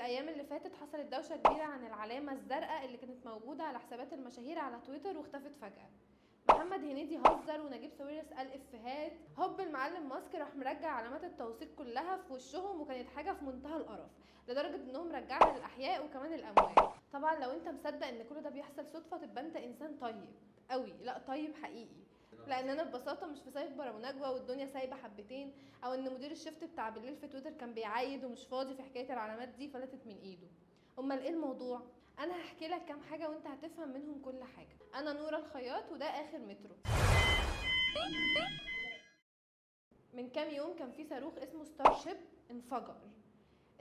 الايام اللي فاتت حصلت دوشه كبيره عن العلامه الزرقاء اللي كانت موجوده على حسابات المشاهير على تويتر واختفت فجاه. محمد هنيدي هزر ونجيب ساويرس قال افيهات، هوب المعلم ماسك راح مرجع علامات التوثيق كلها في وشهم، وكانت حاجه في منتهى القرف لدرجه انهم رجعها للاحياء وكمان الاموات. طبعا لو انت مصدق ان كل ده بيحصل صدفه تبقى انت انسان طيب قوي، لا طيب حقيقي. لان انا ببساطه مش في سايبر مناجوه والدنيا سايبه حبتين، او ان مدير الشفت بتاع بالليل في تويتر كان بيعايد ومش فاضي في حكايه العلامات دي فلتت من ايده. امال ايه الموضوع؟ انا هحكي لك كام حاجه وانت هتفهم منهم كل حاجه. انا نورة الخياط وده اخر مترو. من كام يوم كان في صاروخ اسمه ستار شيب انفجر.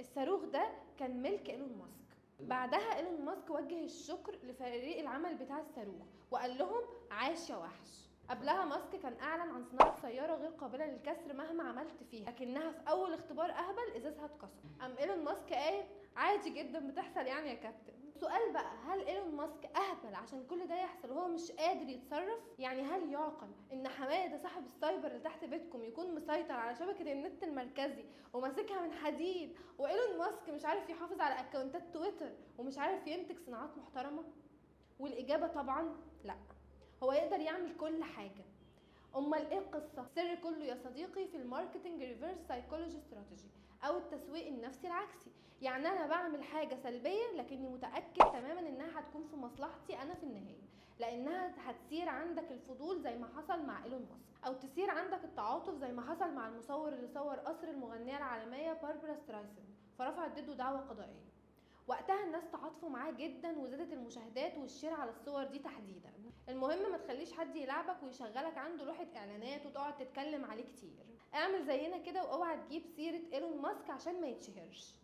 الصاروخ ده كان ملك ايلون ماسك. بعدها ايلون ماسك وجه الشكر لفريق العمل بتاع الصاروخ وقال لهم عاش يا وحش. قبلها ماسك كان اعلن عن صناعه سياره غير قابله للكسر مهما عملت فيها، لكنها في اول اختبار اهبل ازازها اتكسر. قام ايلون ماسك قال عادي جدا بتحصل يعني يا كابتن. سؤال بقى، هل ايلون ماسك اهبل عشان كل ده يحصل وهو مش قادر يتصرف؟ يعني هل يعقل ان حماده صاحب السايبر اللي تحت بيتكم يكون مسيطر على شبكه النت المركزي وماسكها من حديد، وايلون ماسك مش عارف يحافظ على اكونتات تويتر ومش عارف ينتج صناعات محترمه؟ والاجابه طبعا لا، هو يقدر يعمل كل حاجه. امال ايه القصه؟ السر كله يا صديقي في الماركتنج ريفيرس سايكولوجي استراتيجي، او التسويق النفسي العكسي. يعني انا بعمل حاجه سلبيه لكني متاكد تماما انها هتكون في مصلحتي انا في النهايه، لانها هتثير عندك الفضول زي ما حصل مع ايلون ماسك، او تثير عندك التعاطف زي ما حصل مع المصور اللي صور قصر المغنيه العالميه باربرا سترايسند فرفعت ضده دعوى قضائيه. وقتها الناس تعاطفوا معاه جدا وزادت المشاهدات والشير على الصور دي تحديدا. المهم ما تخليش حد يلعبك ويشغلك عنده لوحة اعلانات وتقعد تتكلم عليه كتير. اعمل زينا كده واوعى تجيب سيرة ايلون ماسك عشان ما يتشهرش.